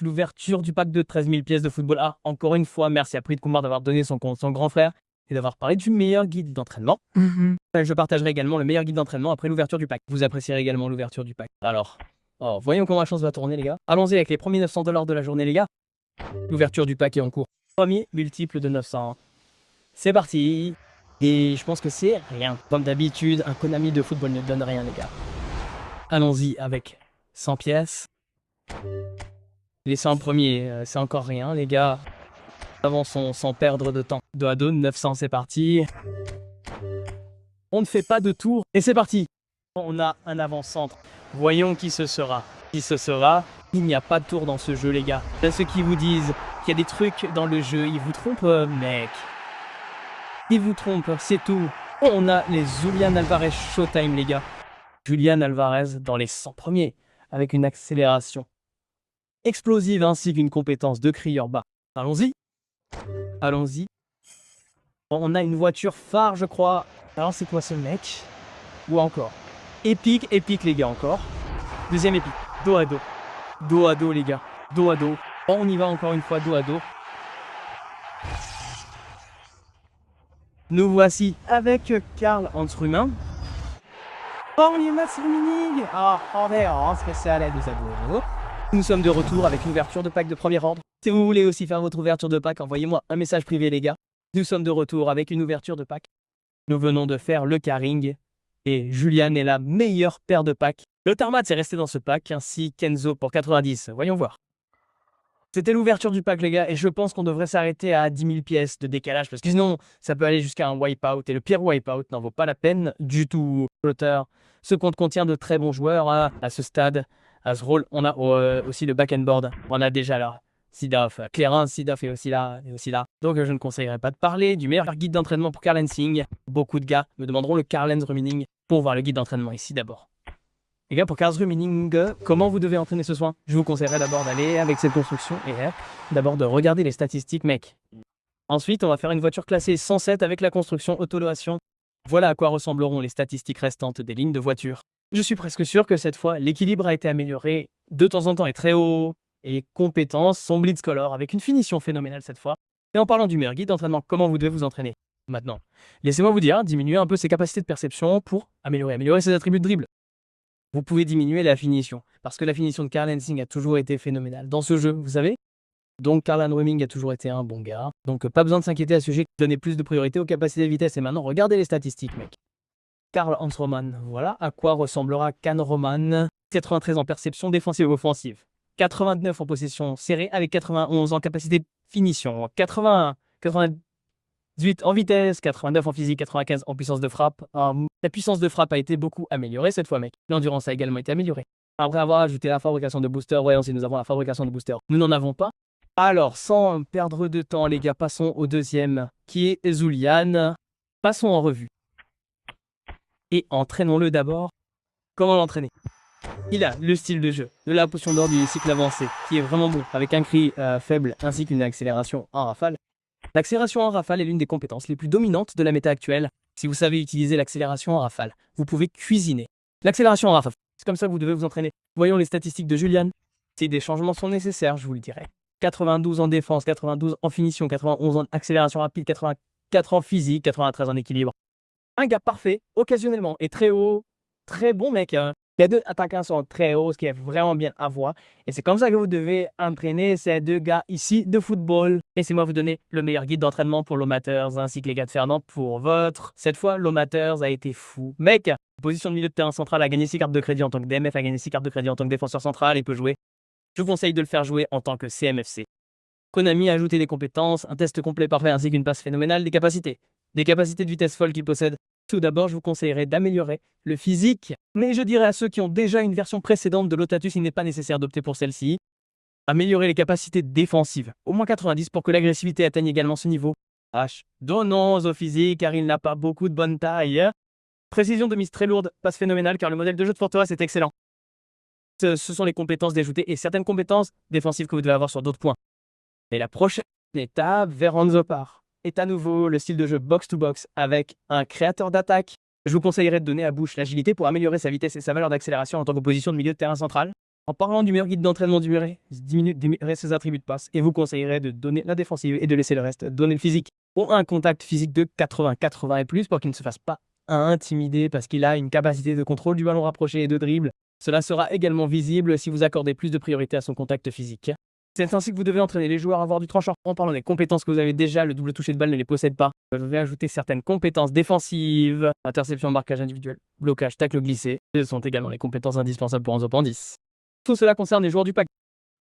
l'ouverture du pack de 13 000 pièces de football. Ah, encore une fois, merci à Prit Kumar d'avoir donné son grand frère et d'avoir parlé du meilleur guide d'entraînement. Je partagerai également le meilleur guide d'entraînement après l'ouverture du pack. Vous apprécierez également l'ouverture du pack. Alors, voyons comment la chance va tourner, les gars. Allons-y avec les premiers 900 $ de la journée, les gars. L'ouverture du pack est en cours. Premier multiple de 900. C'est parti. Et je pense que c'est rien. Comme d'habitude, un Konami de football ne donne rien, les gars. Allons-y avec 100 pièces. Les 100 premiers, c'est encore rien, les gars. Avançons sans perdre de temps. Dos à dos, 900, c'est parti. On ne fait pas de tour. Et c'est parti. On a un avant-centre. Voyons qui ce sera. Qui ce sera? Il n'y a pas de tour dans ce jeu, les gars. Il y a ceux qui vous disent qu'il y a des trucs dans le jeu. Ils vous trompent, mec. Ils vous trompent, c'est tout. On a les Julian Alvarez Showtime, les gars. Julian Alvarez dans les 100 premiers, avec une accélération explosive ainsi qu'une compétence de crieur bas. Allons-y. Allons-y. On a une voiture phare, je crois. Alors, c'est quoi ce mec? Ou encore? Épique, les gars, encore. Deuxième épique. Dos à dos. Dos à dos, les gars. Dos à dos. On y va encore une fois, dos à dos. Nous voici avec Karl Hans-Rummen. On y va sur Minig. On verra ce que ça allait nous avouer. Nous sommes de retour avec l'ouverture de pack de premier ordre. Si vous voulez aussi faire votre ouverture de pack, envoyez-moi un message privé, les gars. Nous sommes de retour avec une ouverture de pack. Nous venons de faire le carring. Et Julian est la meilleure paire de packs. Le Tarmat est resté dans ce pack, ainsi Kenzo pour 90. Voyons voir. C'était l'ouverture du pack, les gars, et je pense qu'on devrait s'arrêter à 10 000 pièces de décalage, parce que sinon, ça peut aller jusqu'à un wipeout, et le pire wipeout n'en vaut pas la peine du tout. Ce compte contient de très bons joueurs à ce stade, à ce rôle. On a aussi le back and board. On a déjà là Sidoff, Clarence Sidoff est aussi là, Donc je ne conseillerais pas de parler du meilleur guide d'entraînement pour Karl Hensing. Beaucoup de gars me demanderont le Karl Hens-Rummenigge pour voir le guide d'entraînement ici d'abord. Les gars, pour Karl Hens-Rummenigge, comment vous devez entraîner ce soin? Je vous conseillerais d'abord d'aller avec cette construction et d'abord de regarder les statistiques, mec. Ensuite, on va faire une voiture classée 107 avec la construction auto-loation. Voilà à quoi ressembleront les statistiques restantes des lignes de voiture. Je suis presque sûr que cette fois, l'équilibre a été amélioré. De temps en temps est très haut. Et compétences, son blitz color avec une finition phénoménale cette fois. Et en parlant du meilleur guide d'entraînement, comment vous devez vous entraîner maintenant? Laissez-moi vous dire, diminuer un peu ses capacités de perception pour améliorer ses attributs de dribble. Vous pouvez diminuer la finition, parce que la finition de Karl Hensing a toujours été phénoménale dans ce jeu, vous savez. Donc Karl Hens-Rummenigge a toujours été un bon gars. Donc pas besoin de s'inquiéter à ce sujet, donnez plus de priorité aux capacités de vitesse. Et maintenant, regardez les statistiques, mec. Karl Hans-Rummen, voilà à quoi ressemblera Can Roman. 93 en perception défensive et offensive. 89 en possession serrée avec 91 en capacité de finition, 80, 98 en vitesse, 89 en physique, 95 en puissance de frappe. La puissance de frappe a été beaucoup améliorée cette fois, mec. L'endurance a également été améliorée. Après avoir ajouté la fabrication de boosters, voyons si nous avons la fabrication de boosters. Nous n'en avons pas. Alors, sans perdre de temps, les gars, passons au deuxième, qui est Julian. Passons en revue. Et entraînons-le d'abord. Comment l'entraîner? Il a le style de jeu de la potion d'or du cycle avancé, qui est vraiment bon, avec un cri faible ainsi qu'une accélération en rafale. L'accélération en rafale est l'une des compétences les plus dominantes de la méta actuelle. Si vous savez utiliser l'accélération en rafale, vous pouvez cuisiner. L'accélération en rafale, c'est comme ça que vous devez vous entraîner. Voyons les statistiques de Julian. Si des changements sont nécessaires, je vous le dirai. 92 en défense, 92 en finition, 91 en accélération rapide, 84 en physique, 93 en équilibre. Un gars parfait, occasionnellement, et très haut, très bon mec. Les deux attaquants sont très hauts, ce qui est vraiment bien à voir. Et c'est comme ça que vous devez entraîner ces deux gars ici de football. Laissez-moi vous donner le meilleur guide d'entraînement pour l'Omateurs ainsi que les gars de Fernand pour votre. Cette fois, l'Omateurs a été fou. Mec, position de milieu de terrain central, a gagné 6 cartes de crédit en tant que DMF, a gagné 6 cartes de crédit en tant que défenseur central et peut jouer. Je vous conseille de le faire jouer en tant que CMFC. Konami a ajouté des compétences, un test complet parfait ainsi qu'une passe phénoménale, des capacités. Des capacités de vitesse folle qu'il possède. Tout d'abord, je vous conseillerais d'améliorer le physique. Mais je dirais à ceux qui ont déjà une version précédente de Lotatus, il n'est pas nécessaire d'opter pour celle-ci. Améliorer les capacités défensives. Au moins 90 pour que l'agressivité atteigne également ce niveau. Donnons au physique car il n'a pas beaucoup de bonne taille. Précision de mise très lourde, passe phénoménale car le modèle de jeu de Forteresse est excellent. Ce sont les compétences d'ajoutées et certaines compétences défensives que vous devez avoir sur d'autres points. Et la prochaine étape, Veronzo part. Est à nouveau le style de jeu box-to-box avec un créateur d'attaque. Je vous conseillerais de donner à Bush l'agilité pour améliorer sa vitesse et sa valeur d'accélération en tant que position de milieu de terrain central. En parlant du meilleur guide d'entraînement duré, 10 minutes d'énumérer ses attributs de passe et vous conseillerait de donner la défensive et de laisser le reste donner le physique. Pour un contact physique de 80 et plus pour qu'il ne se fasse pas intimider parce qu'il a une capacité de contrôle du ballon rapproché et de dribble. Cela sera également visible si vous accordez plus de priorité à son contact physique. C'est ainsi que vous devez entraîner les joueurs à avoir du tranchant. En parlant des compétences que vous avez déjà, le double toucher de balle ne les possède pas. Vous devez ajouter certaines compétences défensives, interception, marquage individuel, blocage, tacle glissé. Ce sont également les compétences indispensables pour un top en 10. Tout cela concerne les joueurs du pack.